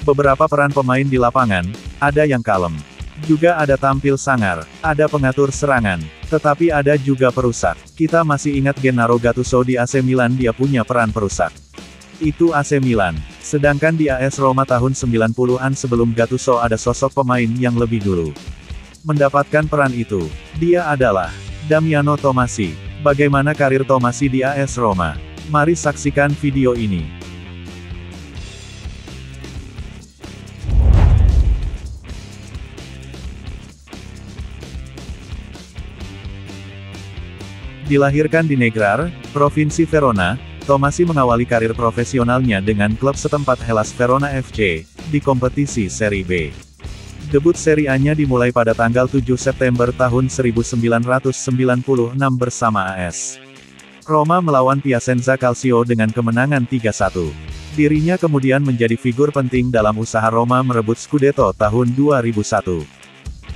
Beberapa peran pemain di lapangan, ada yang kalem. Juga ada tampil sangar, ada pengatur serangan, tetapi ada juga perusak. Kita masih ingat Gennaro Gattuso di AC Milan, dia punya peran perusak. Itu AC Milan. Sedangkan di AS Roma tahun 90-an sebelum Gattuso ada sosok pemain yang lebih dulu mendapatkan peran itu. Dia adalah Damiano Tommasi. Bagaimana karir Tommasi di AS Roma? Mari saksikan video ini. Dilahirkan di Negrar, Provinsi Verona, Tommasi mengawali karir profesionalnya dengan klub setempat Hellas Verona FC, di kompetisi Serie B. Debut Serie A-nya dimulai pada tanggal 7 September tahun 1996 bersama AS Roma melawan Piacenza Calcio dengan kemenangan 3-1. Dirinya kemudian menjadi figur penting dalam usaha Roma merebut Scudetto tahun 2001.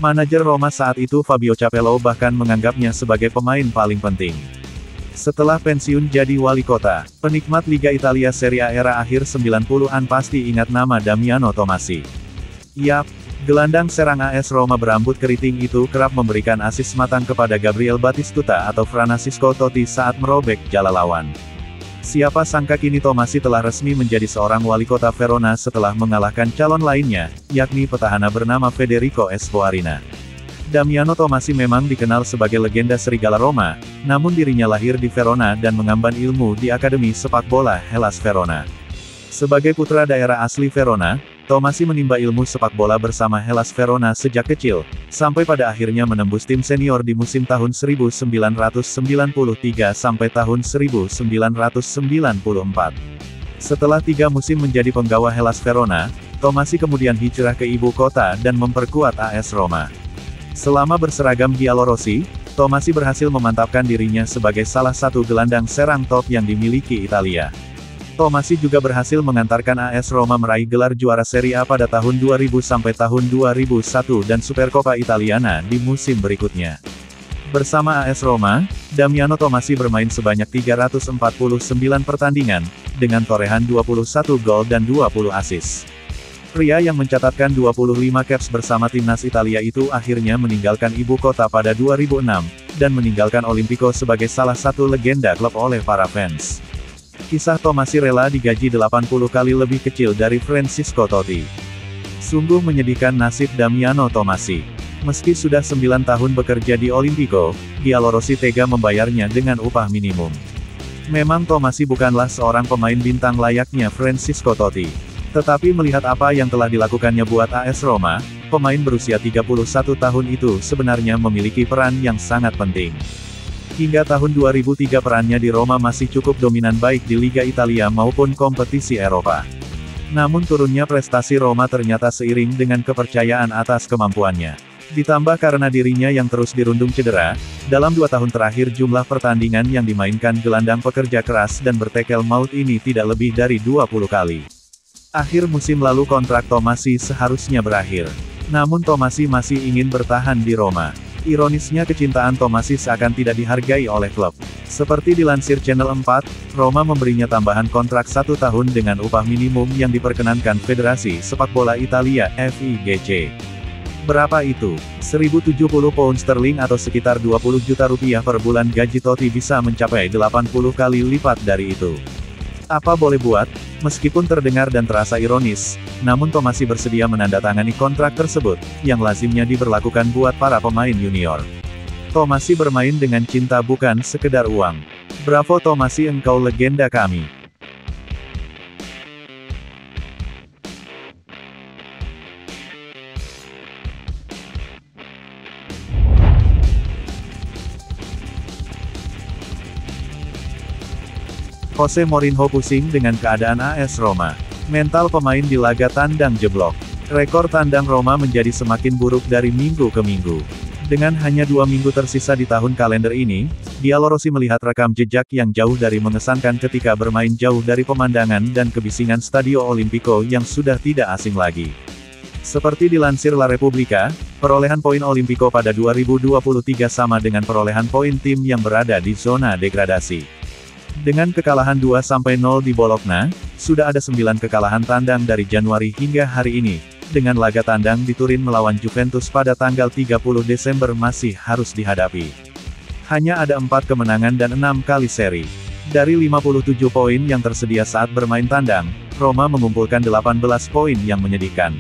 Manajer Roma saat itu Fabio Capello bahkan menganggapnya sebagai pemain paling penting. Setelah pensiun jadi wali kota, penikmat Liga Italia Serie A era akhir 90-an pasti ingat nama Damiano Tommasi. Yap, gelandang serang AS Roma berambut keriting itu kerap memberikan asis matang kepada Gabriel Batistuta atau Francisco Totti saat merobek jala lawan. Siapa sangka kini Tommasi telah resmi menjadi seorang wali kota Verona setelah mengalahkan calon lainnya, yakni petahana bernama Federico Espoarina. Damiano Tommasi memang dikenal sebagai legenda serigala Roma, namun dirinya lahir di Verona dan mengemban ilmu di Akademi Sepak Bola Hellas Verona. Sebagai putra daerah asli Verona, Tommasi menimba ilmu sepak bola bersama Hellas Verona sejak kecil, sampai pada akhirnya menembus tim senior di musim tahun 1993 sampai tahun 1994. Setelah 3 musim menjadi penggawa Hellas Verona, Tommasi kemudian hijrah ke ibu kota dan memperkuat AS Roma. Selama berseragam giallorossi, Tommasi berhasil memantapkan dirinya sebagai salah satu gelandang serang top yang dimiliki Italia. Tommasi juga berhasil mengantarkan AS Roma meraih gelar juara Serie A pada tahun 2000 sampai tahun 2001 dan Supercoppa Italiana di musim berikutnya. Bersama AS Roma, Damiano Tommasi bermain sebanyak 349 pertandingan, dengan torehan 21 gol dan 20 assist. Pria yang mencatatkan 25 caps bersama timnas Italia itu akhirnya meninggalkan ibu kota pada 2006, dan meninggalkan Olimpico sebagai salah satu legenda klub oleh para fans. Kisah Tommasi rela digaji 80 kali lebih kecil dari Francisco Totti. Sungguh menyedihkan nasib Damiano Tommasi. Meski sudah 9 tahun bekerja di Olimpico, giallorossi tega membayarnya dengan upah minimum. Memang Tommasi bukanlah seorang pemain bintang layaknya Francisco Totti. Tetapi melihat apa yang telah dilakukannya buat AS Roma, pemain berusia 31 tahun itu sebenarnya memiliki peran yang sangat penting. Hingga tahun 2003 perannya di Roma masih cukup dominan baik di Liga Italia maupun kompetisi Eropa. Namun turunnya prestasi Roma ternyata seiring dengan kepercayaan atas kemampuannya. Ditambah karena dirinya yang terus dirundung cedera, dalam 2 tahun terakhir jumlah pertandingan yang dimainkan gelandang pekerja keras dan bertekel maut ini tidak lebih dari 20 kali. Akhir musim lalu kontrak Tommasi seharusnya berakhir. Namun Tommasi masih ingin bertahan di Roma. Ironisnya kecintaan Tommasi seakan tidak dihargai oleh klub. Seperti dilansir Channel 4, Roma memberinya tambahan kontrak 1 tahun dengan upah minimum yang diperkenankan Federasi Sepak Bola Italia, FIGC. Berapa itu? 1.070 pound sterling atau sekitar 20 juta rupiah per bulan. Gaji Totti bisa mencapai 80 kali lipat dari itu. Apa boleh buat? Meskipun terdengar dan terasa ironis, namun Tommasi bersedia menandatangani kontrak tersebut, yang lazimnya diberlakukan buat para pemain junior. Tommasi bermain dengan cinta bukan sekedar uang. Bravo Tommasi, engkau legenda kami. Jose Mourinho pusing dengan keadaan AS Roma. Mental pemain di laga tandang jeblok. Rekor tandang Roma menjadi semakin buruk dari minggu ke minggu. Dengan hanya 2 minggu tersisa di tahun kalender ini, giallorossi melihat rekam jejak yang jauh dari mengesankan ketika bermain jauh dari pemandangan dan kebisingan Stadio Olimpico yang sudah tidak asing lagi. Seperti dilansir La Repubblica, perolehan poin Olimpico pada 2023 sama dengan perolehan poin tim yang berada di zona degradasi. Dengan kekalahan 2-0 di Bologna, sudah ada 9 kekalahan tandang dari Januari hingga hari ini. Dengan laga tandang di Turin melawan Juventus pada tanggal 30 Desember masih harus dihadapi. Hanya ada 4 kemenangan dan 6 kali seri. Dari 57 poin yang tersedia saat bermain tandang, Roma mengumpulkan 18 poin yang menyedihkan.